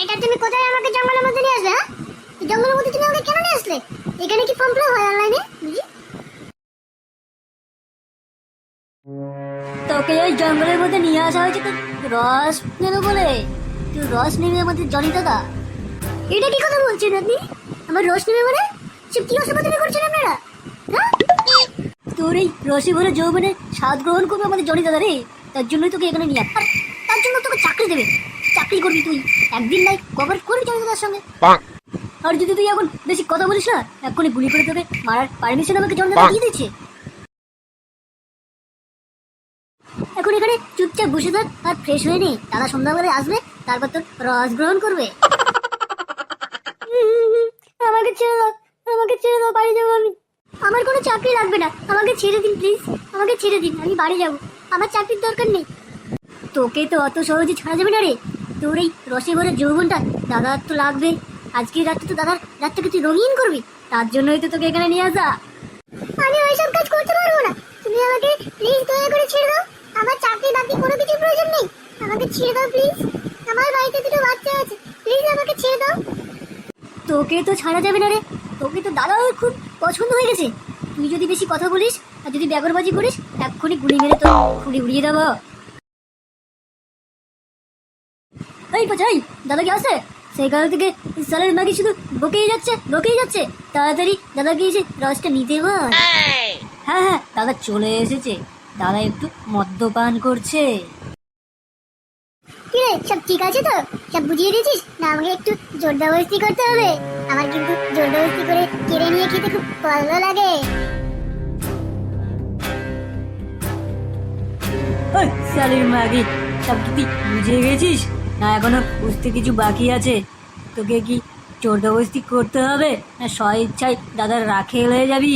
এটা তুমি কোথায় আমাকে জঙ্গলের মধ্যে নিয়ে আসলে? হ্যাঁ, এই জঙ্গলের মধ্যে তুমি আমাকে কেন নিয়ে আসলে? এখানে কি ফর্ম ফিল হয় অনলাইনে? তোকে ওই জঙ্গলের মধ্যে নিয়ে আসা হয়েছে তো রস নেবে বলে। তুই রস নেবে আমাদের জনি দাদা। এটা কি কথা বলছেন আপনি? আমার রস নেবে মানে? সব কি অসমাধান করছেন আপনারা? হ্যাঁ, তোর এই রসে ভরে যৌবনে স্বাদ গ্রহণ করবে আমাদের জনি দাদা রে। তার জন্যই তোকে এখানে নিয়ে আর তার জন্য তোকে চাকরি দেবে। চাকরি করবি তুই, একদিন নাই কভার করবি জনি দাদার সঙ্গে। আর যদি তুই এখন বেশি কথা বলিস না, এক্ষুনি গুলি করে তোকে মারার পারমিশন আমাকে জনি দাদা দিয়ে দিচ্ছে। এখন এখানে চুপচাপ বসে থাক আর ফ্রেশ হয়ে নে। দাদা সন্ধ্যাবেলায় আসবে, তারপর তোর রস গ্রহণ করবে। আমাকে ছেড়ে দাও, আমাকে ছেড়ে দাও, বাড়ি যাবো আমি। আমার কোনো চাকরি লাগবে না, আমাকে ছেড়ে দিন প্লিজ, আমাকে ছেড়ে দিন, আমি বাড়ি যাবো, আমার চাকরির দরকার নেই। তোকে তো অত সহজে ছাড়া যাবে না রে। তোর এই রসে ভরে যৌবনটা দাদার তো লাগবে। আজকের রাতটা তো দাদার রাতটাকে তুই রঙিন করবি, তার জন্যই তো তোকে এখানে নিয়ে আসা। আমি ওইসব কাজ করতে পারবো না, তুমি আমাকে প্লিজ দয়া করে ছেড়ে দাও। আমার চাকরি বাকরি কোনো কিছু প্রয়োজন নেই, আমাকে ছেড়ে দাও প্লিজ। আমার বাড়িতে দুটো বাচ্চা আছে, প্লিজ আমাকে ছেড়ে দাও। তোকে তো ছাড়া যাবে না রে, তোকে তো দাদাও খুব পছন্দ হয়ে গেছে। তুই যদি বেশি কথা বলিস আর যদি ব্যাগরবাজি করিস, এক্ষুনি গুলি মেরে তো খুঁড়ি উড়িয়ে দেবো। এই পচাই, দাদা কি আছে? সেই কাল থেকে সালের মাগি শুধু বকেই যাচ্ছে। তাড়াতাড়ি দাদাকে এসে রসটা নিতে বল। হ্যাঁ হ্যাঁ, দাদা চলে এসেছে। দাদা একটু মদ্যপান করছে। কি রে, সব ঠিক আছে তো? সব বুঝিয়ে দিয়েছিস না? আমাকে একটু জোরদাবস্তি করতে হবে। আমার কিন্তু জোরদাবস্তি করে কেড়ে নিয়ে খেতে খুব ভালো লাগে। ওই সালের মাগি, সব কি তুই বুঝে গেছিস না এখনো বুঝতে কিছু বাকি আছে? তোকে কি জোরদাবস্তি করতে হবে না স্ব ইচ্ছায় দাদার রাখেল হয়ে যাবি?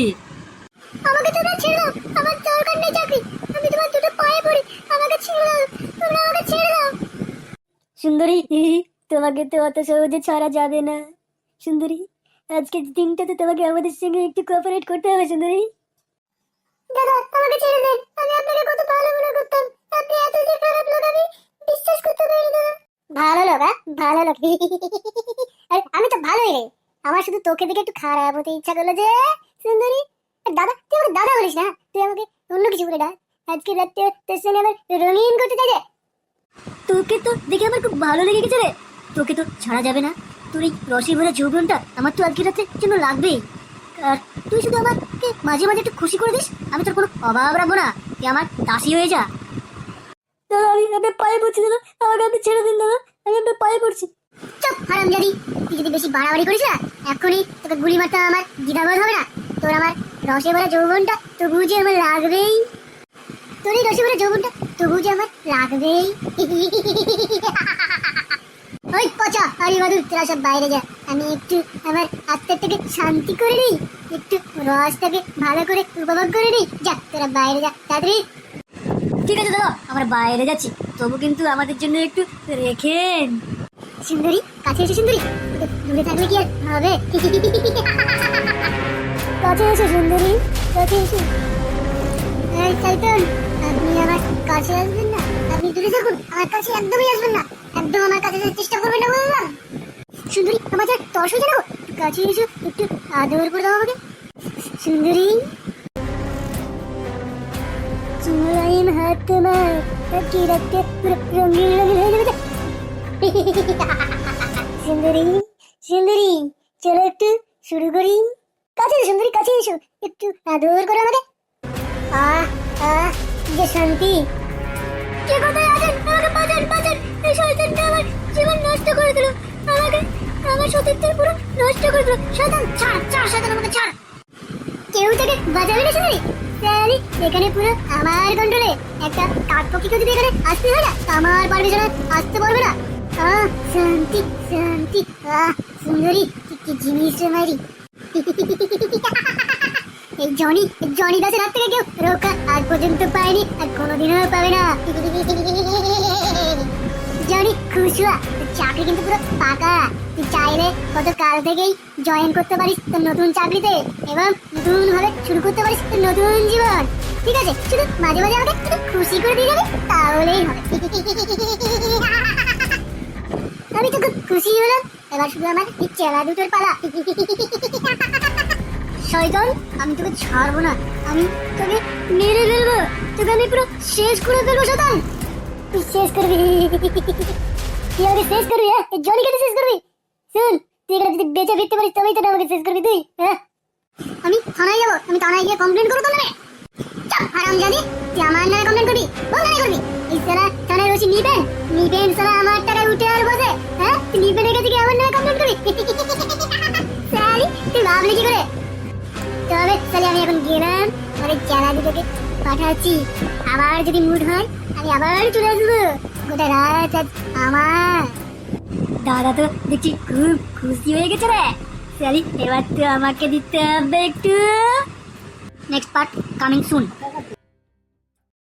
আমাকে তোমরা ছেড়ে দাও, আমার দরকার নেই চাকরি, আমি তোমার দুটো পায়ে পড়ি, আমাকে ছেড়ে দাও, তোমরা আমাকে ছেড়ে দাও। সুন্দরী, তোমাকে তো অত সহজে ছাড়া যাবে না সুন্দরী। আজকের দিনটাতে তোমাকে আমাদের সঙ্গে একটু কোঅপারেট করতে হবে সুন্দরী। দাদা, আমাকে ছেড়ে দেন, আমি আপনাকে কত ভালো মনে করতাম। আপনি এত যে খারাপ লোক আমি বিশ্বাস করতে পারি না। ভালো লোক? ভালো লোক? আরে আমি তো ভালোই রে, আমার শুধু তোকে দেখে একটু খারাপ হতে ইচ্ছা করলো যে। সুন্দরী, দাদা, তুই আমাকে দাদা বলিস না, তুই আমাকে অন্য কিছু বলে ডাক। আজকে রাতে তোর সঙ্গে আমার রঙিন করতে চাই রে। তোকে তো দেখে আমার খুব ভালো লেগে গেছে রে। তোকে তো ছাড়া যাবে না। তোর এই রসে ভরা যৌবনটা আমার তো আজকের রাতের জন্য লাগবেই। আর তুই শুধু আমাকে মাঝে মাঝে একটু খুশি করে দিস, আমি তোর কোনো অভাব রাখবো না। তুই আমার দাসী হয়ে যা। দাদা, আমি আপনার পায়ে পড়ছি দাদা, আমাকে আপনি ছেড়ে দিন দাদা, আমি আপনার পায়ে পড়ছি। চুপ হারামজাদি, তুই যদি বেশি বাড়াবাড়ি করিস না, এখনই তোকে গুলি মারতে আমার দ্বিধাবোধ হবে না। তোর আমার রসে ভরা যৌবনটা তবু যে আমার লাগবেই। তোর এই রসে ভরা যৌবনটা তবু যে আমার লাগবেই। ওই পচা হরি বাদুর, তোরা সব বাইরে যা, আমি একটু আমার আত্মার থেকে শান্তি করে নিই, একটু রসটাকে ভালো করে উপভোগ করে নিই। যা, তোরা বাইরে যা তাড়াতাড়ি। ঠিক আছে দাদা, আমরা বাইরে যাচ্ছি, তবু কিন্তু আমাদের জন্য একটু রেখেন। সুন্দরী, কাছে এসে সুন্দরী, দূরে থাকলে কি আর হবে? কাছে এসে সুন্দরী, কাছে এসে। এই শয়তান, আপনি আমার কাছে আসবেন না, আপনি দূরে থাকুন, আমার কাছে একদমই আসবেন না, একদম আমার কাছে আসার চেষ্টা করবেন না বললাম। সুন্দরী, আমার যা তর্স হয়ে যাবো, কাছে এসে একটু আদর করে দাও আমাকে। সুন্দরী, চুমাইন হাত তোমার তাকিয়ে রাখতে পুরো রঙিন রঙিন হয়ে যাবে। সুন্দরী, সুন্দরী, চলো একটু শুরু করি। কাছে এসো সুন্দরী, কাছে এসো, একটু আদর করো আমাকে। আহ আহ, কি যে শান্তি। কে কোথায় আছেন? আমাকে বাঁচান, বাঁচান। এই শয়তানটা আমার জীবন নষ্ট করে দিল, আমাকে আমার সতীত্বের পুরো নষ্ট করে দিল। শয়তান, ছাড় ছাড়, শয়তান আমাকে ছাড়। কেউ তাকে বাঁচাবে না সুন্দরী। তাহলে এখানে পুরো আমার কন্ট্রোলে। একটা কাঠপক্ষীকে যদি এখানে আসতে হয় না, আমার পারমিশনে আসতে পারবে না। আহ, শান্তি শান্তি। আহ, সুন্দরী, কি জিনিস রে মাইরি। এই জনি দাসের হাত থেকে কেউ রক্ষা আজ পর্যন্ত পায়নি, আর কোনোদিনও পাবে না। জনি খুশুয়া, চাকরি কিন্তু পুরো পাকা। তুই চাইলে কত কাল থেকেই জয়েন করতে পারিস তোর নতুন চাকরিতে, এবং নতুন ভাবে শুরু করতে পারিস তোর নতুন জীবন। ঠিক আছে, শুধু মাঝে মাঝে আমাকে একটু খুশি করে দিয়ে যাবি, তাহলেই হবে। আমি তো খুব খুশি হলাম। এবার শুধু আমার এই চেলা দুটোর পালা। শয়তান, আমি তোকে ছাড়বো না, আমি তোকে মেরে ফেলবো, তোকে আমি পুরো শেষ করে ফেলবো শয়তান। তুই শেষ করবি? তুই আমাকে শেষ করবি? হ্যাঁ, এই জনিকে তুই শেষ করবি? শুন, তুই এখানে যদি বেঁচে ফিরতে পারিস তবেই তো আমাকে শেষ করবি তুই। হ্যাঁ, আমি থানায় যাবো, আমি থানায় গিয়ে কমপ্লেন করবো তোর নামে। চাপ হারামজাদি, তুই আমার নামে কমপ্লেন করবি? বল নামে করবি? এই সালা থানায় বসে নিবেন নিবেন সালা আমার টাকায় উঠে আর বসে। হ্যাঁ, তুই নিবেনের কাছে গিয়ে আমার নামে কমপ্লেন করবি? সালি, তুই ভাবলি কি করে? তবে সালি আমি এখন গেলাম, আর এই চেলা দুটোকে পাঠাচ্ছি। আবার যদি মুড হয় আমি আবার চলে আসবো। গোটা রাত আজ আমার। দাদা তো দেখছি খুব খুশি হয়ে গেছে রে। সালি, এবার তো আমাকে দিতে হবে একটু। Next part coming soon.